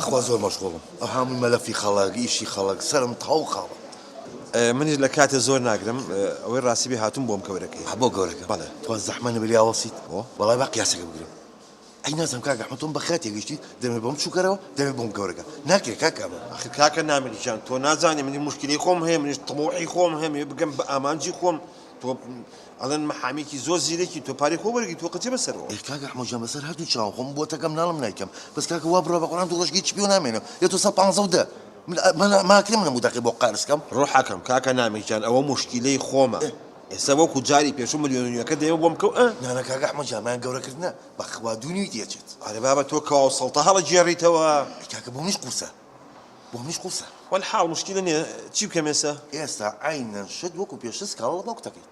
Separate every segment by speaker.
Speaker 1: بەخوا زۆر مەشغوڵم ئەو هەموو مەلەفی خەڵک ئیشی خەڵک سەرم تەواو خاڵە.
Speaker 2: منیش لە کاتێ زۆر ناگرم ئەوەی ڕاستیبی هاتووم بۆم گەورەکەی.
Speaker 1: بۆ گەورەکە
Speaker 2: بەڵێ
Speaker 1: تۆ زەحمە نەبێ ئاوەسیت وەڵای با قیاسەکە بگرم. ئەی نازم کاکە ئەحمەد تۆم بە خاتێ گەیشتی دەمێ بۆم چووکەرەوە دەمێ بۆم گەورەکە ناکرێت کاکەمە.
Speaker 2: ئەخر کاکە نامەریجان تۆ نازانێ منی مشکلی خۆم هەیە منیش تەموعی خۆم هەیە بگەم بە ئامانجی خۆم تۆ ئەڵێن مەحامێکی زۆر زیرەکی تۆ پارەی خۆ وەرگی تۆ قەچێ بەسەرەوە.
Speaker 1: ئەی کاکە ئەحمەدجان بەسەر هاتوو چاوم خۆم بۆ تەکەم ناڵم نایکەم بەس کاکە وا بڕۆ بە قورئان دوڵەشگی چی پێ نامێنێ یا تۆ 150 ماکرێ منە مودەقی بۆ قارسکەم
Speaker 2: ڕۆحەکەم کاکە نامەریجان ئەوە مشکلەی خۆمە. ئێستا وەکو جاری پێشوو ملیۆنیەکە دەیەوە بۆم کەوت
Speaker 1: نانە کاکە ئەحمەدجان مایان گەورەکردنە بەخوا دوونی دێچێت.
Speaker 2: ئارێ بابە تۆ کەوا سەڵتە هەڵە جێڕیتەوە.
Speaker 1: کاکە بۆ منیش قورسە بۆ منیش قورسە.
Speaker 2: وەلحاڵ مشکلە نییە چی بکەم ئێستا؟
Speaker 1: ئێستا عینەن شت وەکو پێشتر کاڵە باوکتەکەیت.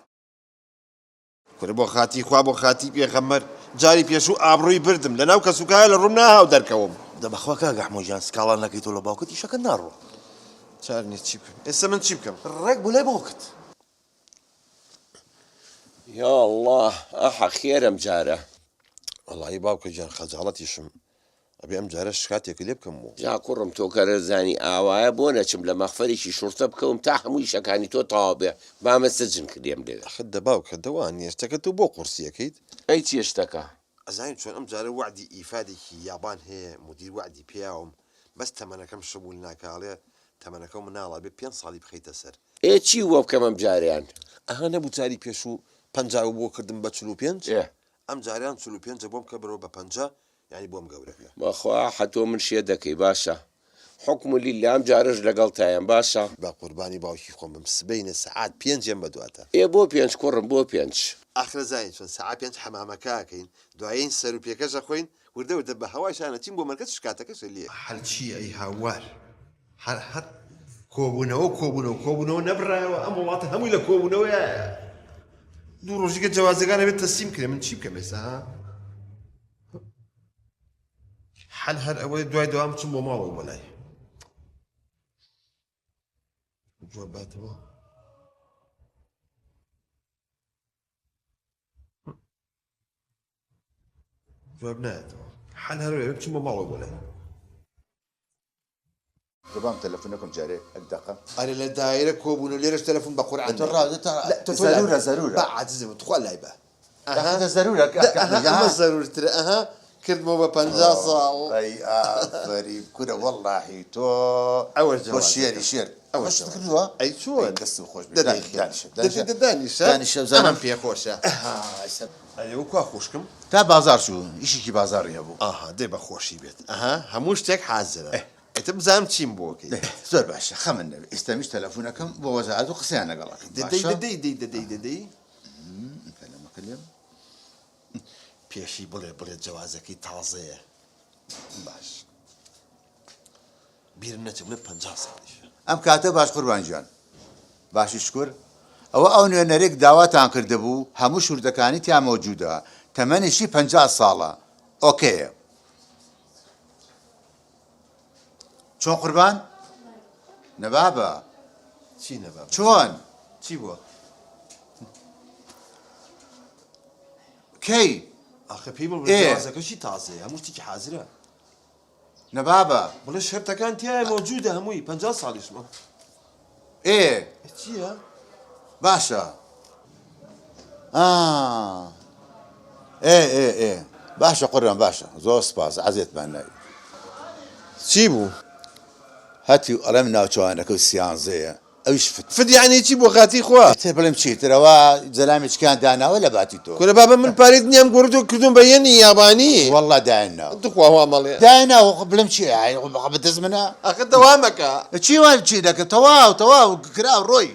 Speaker 2: کورە بۆ خاتی خوا بۆ خاتی پێغەمبەر جاری پێشوو ئابڕووی بردم لە ناو کەسوکایە لە ڕوون ناهاو دەرکەوم.
Speaker 1: دەبەخوا کاکە ئەحمەدجان سکاڵا نەکەیت تۆ لە باوکت ئیشەکە ناڕۆ.
Speaker 2: چار نیت چی بکەم؟ ئێستا من چی بکەم؟
Speaker 1: ڕێک بۆ لای باوکت.
Speaker 3: یا الله ئەحە خێرم جارە.
Speaker 2: وەڵی باوکە گیان خەجاڵەتیشم ئەبێ ئەم جارە شکاتێکی لێ بکەم بوو.
Speaker 3: جا کوڕم تۆ کەرەزانی ئاوایە بۆ نەچم لە مەخفەرێکی شورتە بکەوم تا هەمووی شەکانی تۆ تەواو بێ بامە سەجن کردێم لێ.
Speaker 2: خدە باوکە دەوان نیێشتەکە تو بۆ قورسیەکەیت؟
Speaker 3: ئەی چی شتەکە؟
Speaker 2: ئەزانین چۆن ئەم جارە وعدی ئیفادێکی یابان هەیە مدیر وعدی پێیاوم بەس تەمەنەکەم شبول ناکاڵێ تەمەنەکە مناڵە بێ 5 ساڵی بخەیتە سەر.
Speaker 3: ئێ چی وە بکەم ئەم جاریان؟
Speaker 2: ئەها نەبوو جاری پێشوو 50 بۆ کردم بە 45
Speaker 3: ئێ
Speaker 2: ئەم جاریان 45 بۆم کە بەرەوە بە 50 یعنی بۆم گەورەکە.
Speaker 3: بەخوا حەتۆ من شێ دەکەی باشە حکم لیلە ئەم جارەش لەگەڵ تایەن باشە.
Speaker 2: با قوربانی باوکی خۆم بم سبەینە سەعات 5 بەدواتە.
Speaker 3: ئێ بۆ 5 کوڕم بۆ 5
Speaker 2: ئاخرە زین چۆن سەعات 5 حەمامەکەکەین دوایین سەر و پێکەشە خۆین وردە وردە بە هەوای شانەتیم بۆ مەرکەز شکاتەکەش لێ. هەرچی ئەی هاوار هەر کۆبوونەوە نەبڕایەوە ئەم وڵاتە هەمووی لە کۆبوونەوەیە. دوو ڕۆژیکە جوازەکانە بێت تەسلیم کرێ من چی بکەم ئێستا ها؟ هەر ئەوەی دوای دەوام بچم بۆ ماڵەوە بەلای جواباتەوە جواب نایەتەوە هەر بچم بۆ ماڵەوە بەلای.
Speaker 4: بام تلفونكم جاري الدقة.
Speaker 2: أنا لا دايرة كوبون ليرش تلفون بقرعة.
Speaker 4: ضرورة ضرورة.
Speaker 2: بعد زي ما تقول لايبة.
Speaker 4: هذا ضرورة.
Speaker 2: أها ضرورة ترى أها كرد مو ببنجا صاو.
Speaker 4: أي فريق كده والله تو.
Speaker 2: أول جواب.
Speaker 4: شير.
Speaker 2: أول جواب. أي شو؟
Speaker 4: قصة خوش.
Speaker 2: دانش. زمان فيها خوشة. أيوة كوا خوشكم.
Speaker 4: تا بازار شو؟ إيشي كي بازار يا أبو.
Speaker 2: ده بخوشي بيت. هموش تك حاضرة. أنت بزام تيم بوكي.
Speaker 4: زور باشا خمن استمش تلفونكم بوزعات وقسيانا قالك.
Speaker 2: دي.
Speaker 4: أنت لما كلم.
Speaker 2: بيشي بلي جوازك تازه. باش. بيرنا تبلي 50 ساڵیش.
Speaker 4: ئەم کاتە باش قوربان گیان باشی شکر ئەوە ئەو نوێنەرێک داواتان کردبوو هەموو شوردەکانی تیا مەوجودە تەمەنیشی 50 ساڵە ئۆکەیە چۆن قوربان نەبابە
Speaker 2: چی نەبابە
Speaker 4: چۆن
Speaker 2: چی بووە
Speaker 4: کەی
Speaker 2: ئاخە پێی بڵ جوازەکەشی تازەیە هەموو شتێکی حازرە
Speaker 4: نەبابە
Speaker 2: بڵێ شەرتەکان تیایە مەوجودە هەمووی 50 ساڵیشمە چییە؟
Speaker 4: باشە باشە قڕم باشە زۆر سپاس عەزیێتمان ناوی
Speaker 2: چی بوو؟
Speaker 4: هەتی ئەڵێم ناوچوانەکە و سیانزەیە ئەویش
Speaker 2: فت یعنی چی بۆ خاتی خوا؟
Speaker 4: تێ بڵێم چیترەوە جەلامێکیان داناوە لە باتی تۆ
Speaker 2: کورە بابە من پارەی دنیام گۆڕتۆ کردوم بە یەنی یابانی
Speaker 4: وەڵڵا دایناوە
Speaker 2: دخوا مەڵێ
Speaker 4: دایناوە بڵێم چی بەدەست منە
Speaker 2: ئەخە دەوامەکە
Speaker 4: چی وان چی دەکە تەواو کراو ڕۆی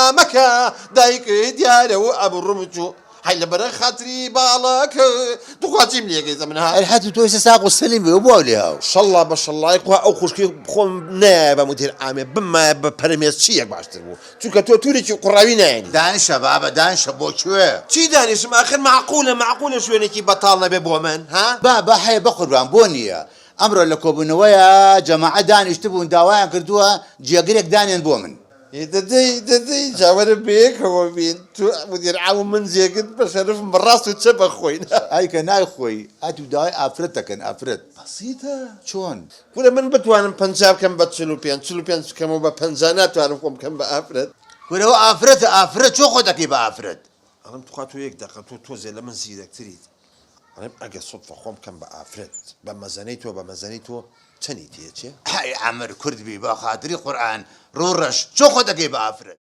Speaker 2: وەمەکە دایکە دیارە و ئەبڕم چوو هەی لەبەرە خاتری باڵەکە دوخواتیم لێگەی زەمنها
Speaker 4: هەتی تۆ ئێستا ساق و سەلیم بێ بۆ لێ هاو
Speaker 2: شەڵڵا بە شەڵڵای خوا ئەو خوشکی خۆم نایە بە مدیر عامێ بمایە بە پەرمێز چیەک باشتر بوو چونکە تۆ توورێکی قوڕاوی نایەنی
Speaker 4: دانیشە بابە دانیشە بۆ کوێ
Speaker 2: چی دانیشم ئاخر معقولە شوێنێکی بەتاڵ نەبێ بۆ من ها
Speaker 4: با هەیە بەقوربان بۆ نییە ئەمڕۆ لە کۆبوونەوەیە جەماعەت دانیشتبوون داوایان کردووە جێگرێک دانێن بۆ من
Speaker 2: دەدەی جاوەرە بەیەکەوە بین تو مدیر عاو من جێگت بە شەرف بەڕاست و چە بەخۆین
Speaker 4: ئایکە نایخۆی ئەتو داوای ئافرەت دەکەن ئافرەت
Speaker 2: بەسیتە
Speaker 4: چۆن
Speaker 2: وەرە من بتوانم 50 بکەم بە 45 بکەمەوە بە 50 ناتوانم خۆم بکەم بە ئافرەت
Speaker 4: وەرەوە ئافرەتە ئافرەت چۆ خۆ دەکەی بە ئافرەت
Speaker 2: ئەڵم توخوا تۆ یەک دەقە تۆ تۆزێ لە من زیرەکتریت ئەڵێم ئەگە سوودفە خۆم بکەم بە ئافرەت بە مەزەنەی تۆ چەنی تێچێ
Speaker 4: های ئەمر کوردبی بە خاتری قورئان ڕوڕەش چۆ خۆ دەکەی بە ئافرەت